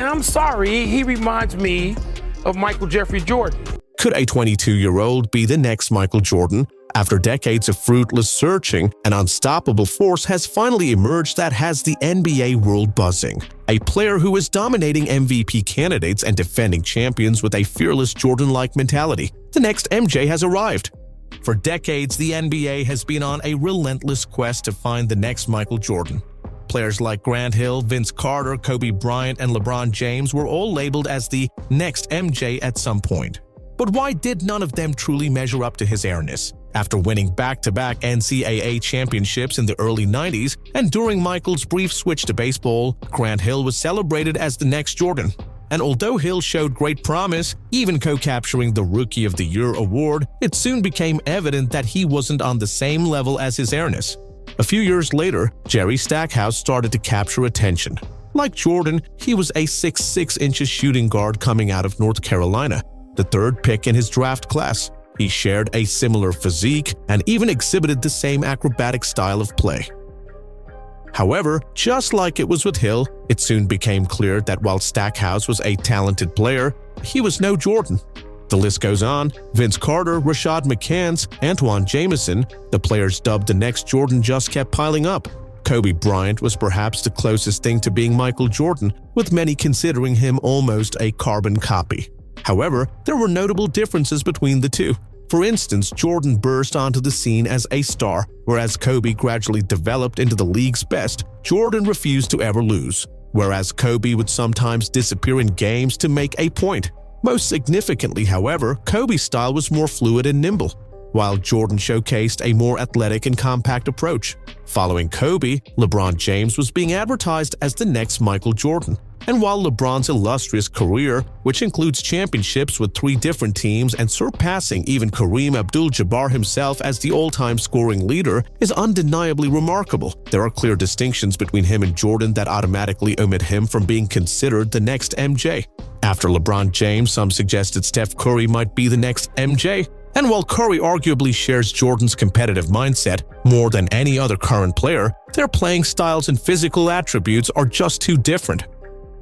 And I'm sorry, he reminds me of Michael Jeffrey Jordan. Could a 22-year-old be the next Michael Jordan? After decades of fruitless searching, an unstoppable force has finally emerged that has the NBA world buzzing. A player who is dominating MVP candidates and defending champions with a fearless Jordan-like mentality. The next MJ has arrived. For decades, the NBA has been on a relentless quest to find the next Michael Jordan. Players like Grant Hill, Vince Carter, Kobe Bryant, and LeBron James were all labeled as the next MJ at some point. But why did none of them truly measure up to his airness? After winning back-to-back NCAA championships in the early 90s and during Michael's brief switch to baseball, Grant Hill was celebrated as the next Jordan. And although Hill showed great promise, even co-capturing the Rookie of the Year award, it soon became evident that he wasn't on the same level as his airness. A few years later, Jerry Stackhouse started to capture attention. Like Jordan, he was a 6'6" shooting guard coming out of North Carolina, the third pick in his draft class. He shared a similar physique and even exhibited the same acrobatic style of play. However, just like it was with Hill, it soon became clear that while Stackhouse was a talented player, he was no Jordan. The list goes on. Vince Carter, Rashad McCants, Antoine Jamison, the players dubbed the next Jordan, just kept piling up. Kobe Bryant was perhaps the closest thing to being Michael Jordan, with many considering him almost a carbon copy. However, there were notable differences between the two. For instance, Jordan burst onto the scene as a star, whereas Kobe gradually developed into the league's best. Jordan refused to ever lose, whereas Kobe would sometimes disappear in games to make a point. Most significantly, however, Kobe's style was more fluid and nimble, while Jordan showcased a more athletic and compact approach. Following Kobe, LeBron James was being advertised as the next Michael Jordan. And while LeBron's illustrious career, which includes championships with 3 different teams and surpassing even Kareem Abdul-Jabbar himself as the all-time scoring leader, is undeniably remarkable, there are clear distinctions between him and Jordan that automatically omit him from being considered the next MJ. After LeBron James, some suggested Steph Curry might be the next MJ. And while Curry arguably shares Jordan's competitive mindset more than any other current player, their playing styles and physical attributes are just too different.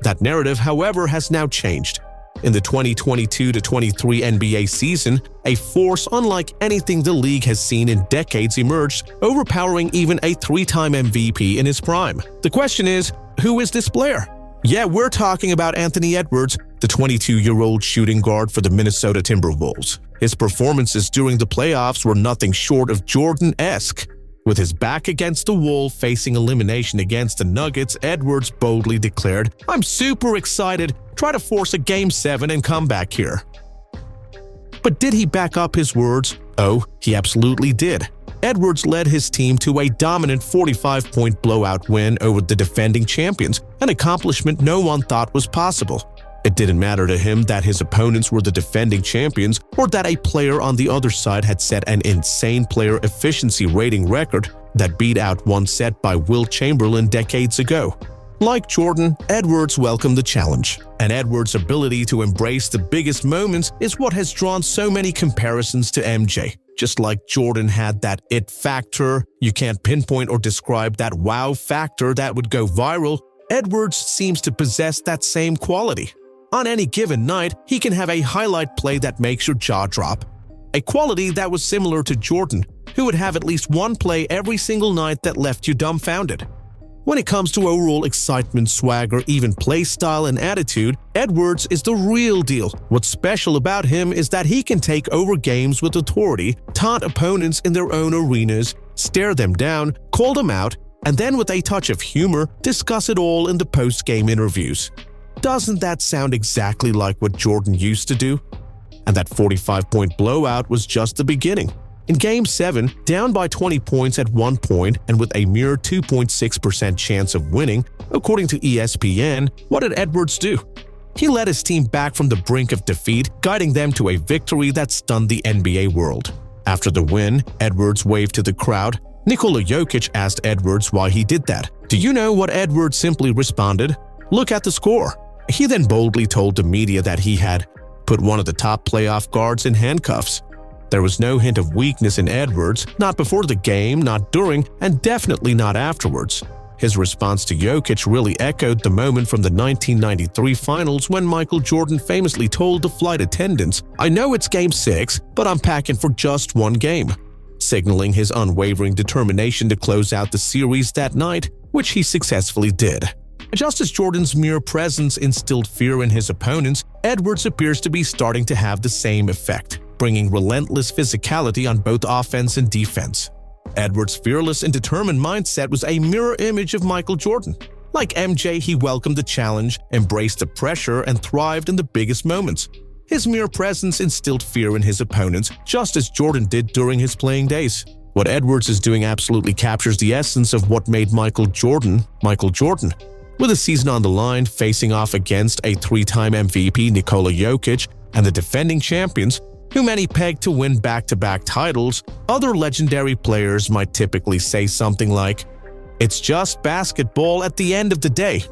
That narrative, however, has now changed. In the 2022-23 NBA season, a force unlike anything the league has seen in decades emerged, overpowering even a 3-time MVP in his prime. The question is, who is this player? Yeah, we're talking about Anthony Edwards, the 22-year-old shooting guard for the Minnesota Timberwolves. His performances during the playoffs were nothing short of Jordan-esque. With his back against the wall facing elimination against the Nuggets, Edwards boldly declared, "I'm super excited, try to force a Game 7 and come back here." But did he back up his words? Oh, he absolutely did. Edwards led his team to a dominant 45-point blowout win over the defending champions, an accomplishment no one thought was possible. It didn't matter to him that his opponents were the defending champions or that a player on the other side had set an insane player efficiency rating record that beat out one set by Wilt Chamberlain decades ago. Like Jordan, Edwards welcomed the challenge, and Edwards' ability to embrace the biggest moments is what has drawn so many comparisons to MJ. Just like Jordan had that it factor, you can't pinpoint or describe that wow factor that would go viral, Edwards seems to possess that same quality. On any given night, he can have a highlight play that makes your jaw drop. A quality that was similar to Jordan, who would have at least one play every single night that left you dumbfounded. When it comes to overall excitement, swagger, even play style and attitude, Edwards is the real deal. What's special about him is that he can take over games with authority, taunt opponents in their own arenas, stare them down, call them out, and then with a touch of humor, discuss it all in the post-game interviews. Doesn't that sound exactly like what Jordan used to do? And that 45-point blowout was just the beginning. In Game 7, down by 20 points at one point and with a mere 2.6% chance of winning, according to ESPN, what did Edwards do? He led his team back from the brink of defeat, guiding them to a victory that stunned the NBA world. After the win, Edwards waved to the crowd. Nikola Jokic asked Edwards why he did that. Do you know what Edwards simply responded? Look at the score. He then boldly told the media that he had put one of the top playoff guards in handcuffs. There was no hint of weakness in Edwards, not before the game, not during, and definitely not afterwards. His response to Jokic really echoed the moment from the 1993 finals when Michael Jordan famously told the flight attendants, "I know it's Game 6, but I'm packing for just one game," signaling his unwavering determination to close out the series that night, which he successfully did. Just as Jordan's mere presence instilled fear in his opponents, Edwards appears to be starting to have the same effect, bringing relentless physicality on both offense and defense. Edwards' fearless and determined mindset was a mirror image of Michael Jordan. Like MJ, he welcomed the challenge, embraced the pressure, and thrived in the biggest moments. His mere presence instilled fear in his opponents, just as Jordan did during his playing days. What Edwards is doing absolutely captures the essence of what made Michael Jordan, Michael Jordan. With a season on the line, facing off against a three-time MVP Nikola Jokic and the defending champions, who many pegged to win back-to-back titles, other legendary players might typically say something like, "It's just basketball at the end of the day."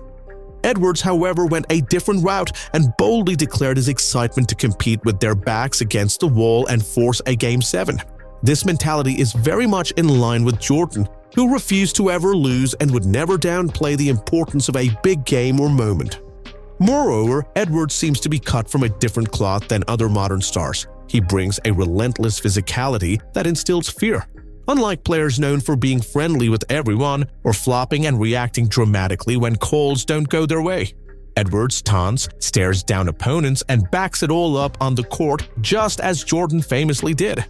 Edwards, however, went a different route and boldly declared his excitement to compete with their backs against the wall and force a Game 7. This mentality is very much in line with Jordan, who refused to ever lose and would never downplay the importance of a big game or moment. Moreover, Edwards seems to be cut from a different cloth than other modern stars. He brings a relentless physicality that instills fear. Unlike players known for being friendly with everyone or flopping and reacting dramatically when calls don't go their way, Edwards taunts, stares down opponents, and backs it all up on the court just as Jordan famously did.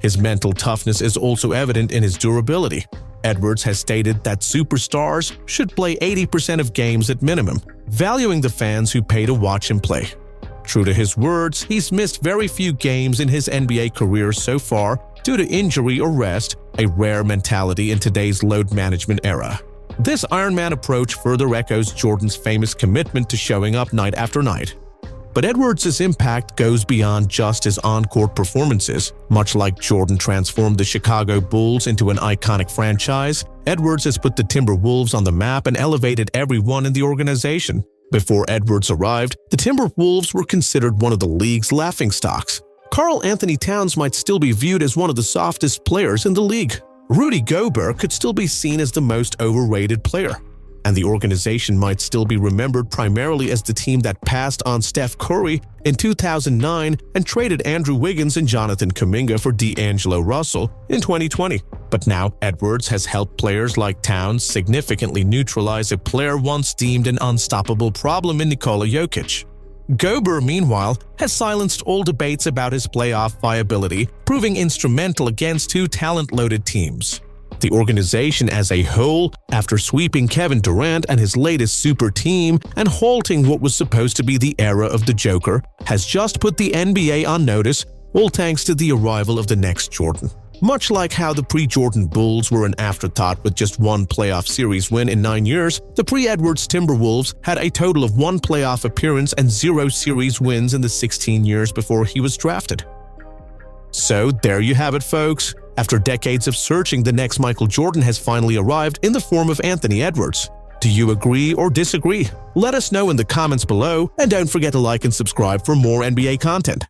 His mental toughness is also evident in his durability. Edwards has stated that superstars should play 80% of games at minimum, valuing the fans who pay to watch him play. True to his words, he's missed very few games in his NBA career so far due to injury or rest, a rare mentality in today's load management era. This Iron Man approach further echoes Jordan's famous commitment to showing up night after night. But Edwards' impact goes beyond just his on-court performances. Much like Jordan transformed the Chicago Bulls into an iconic franchise, Edwards has put the Timberwolves on the map and elevated everyone in the organization. Before Edwards arrived, the Timberwolves were considered one of the league's laughingstocks. Karl Anthony Towns might still be viewed as one of the softest players in the league. Rudy Gobert could still be seen as the most overrated player. And the organization might still be remembered primarily as the team that passed on Steph Curry in 2009 and traded Andrew Wiggins and Jonathan Kuminga for D'Angelo Russell in 2020. But now Edwards has helped players like Towns significantly neutralize a player once deemed an unstoppable problem in Nikola Jokic. Gobert, meanwhile, has silenced all debates about his playoff viability, proving instrumental against two talent-loaded teams. The organization as a whole, after sweeping Kevin Durant and his latest super team and halting what was supposed to be the era of the Joker, has just put the NBA on notice, all thanks to the arrival of the next Jordan. Much like how the pre-Jordan Bulls were an afterthought with just one playoff series win in 9 years, the pre-Edwards Timberwolves had a total of 1 playoff appearance and 0 series wins in the 16 years before he was drafted. So there you have it, folks. After decades of searching, the next Michael Jordan has finally arrived in the form of Anthony Edwards. Do you agree or disagree? Let us know in the comments below, and don't forget to like and subscribe for more NBA content.